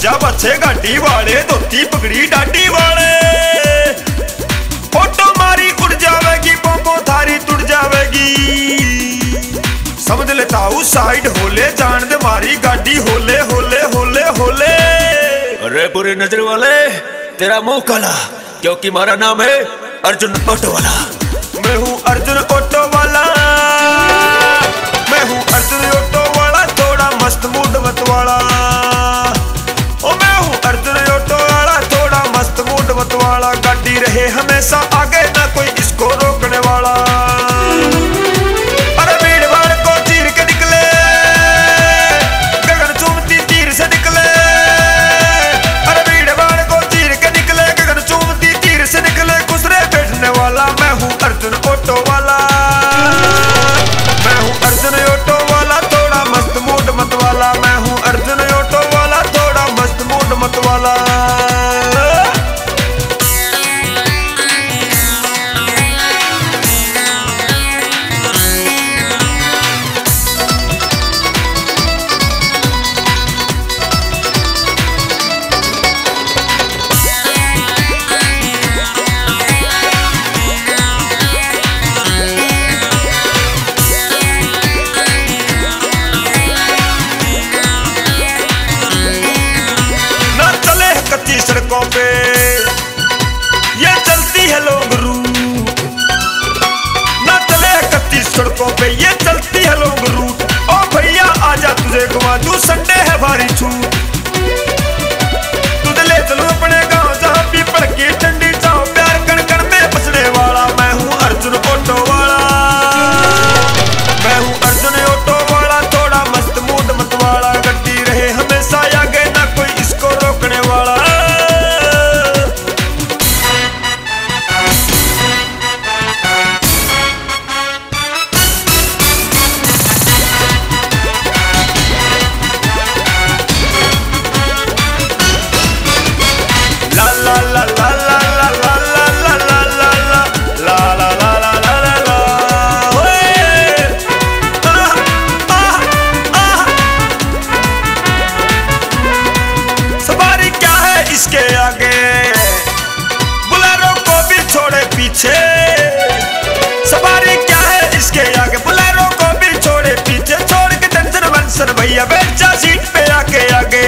जा बच्चे गाड़ी वाले, धोती पगड़ी डाडी वाले। ऑटो मारी उड़ जावेगी, पोपो थारी टूट जावेगी। समझ लेता हूँ साइड होले, जान दे मारी गाड़ी होले होले होले होले। अरे बुरी नजर वाले, तेरा मुंह काला, क्योंकि हमारा नाम है अर्जुन ऑटो वाला। मैं हूँ अर्जुन ऑटो वाला, मैं हूँ अर्जुन ऑटो वाला, थोड़ा मस्त मूड मत वाला। ओ मैं हूँ अर्जुन ऑटो वाला, थोड़ा मस्त मूड मत वाला। गाड़ी रहे हमेशा आगे, ना कोई इसको रोकने वाला। अरे भीड़ भाड़ को चीर के निकले, गगन चूमती तीर से निकले। अरे भीड़ भाड़ को चीर के निकले, गगन चूमती तीर से निकले। गुजरे बैठने वाला मैं हूँ अर्जुन ऑटो वाला, मैं हूँ अर्जुन ऑटो वाला, थोड़ा मस्त मूड मत वाला। मैं हूँ अर्जुन ऑटो वाला, थोड़ा मस्त मूड मत वाला। सड़कों पे ये चलती है लॉन्ग रूट, ना चले कच्ची सड़कों पे ये चलती है लॉन्ग रूट। ओ भैया आजा तुझे घुमा दूं, संडे है भारी छूट। तुझे ले चलूं अपने गांव, जहां पीपल की ठंडी छांव। प्यार कण कण में बसने वाला मैं हूं अर्जुन ऑटो वाला, मैं हूं अर्जुन ऑटो वाला, थोड़ा मस्त मूड मत वाला। गड्डी रहे हमेशा आगे, ना कोई इसको रोकने वाला। इसके आगे बुलेरो को भी छोड़े पीछे, सवारी क्या है इसके आगे, बुलेरो को भी छोड़े पीछे। छोड़ के टेंशन वंशन भैया, बैठ जा सीट पे आके आगे।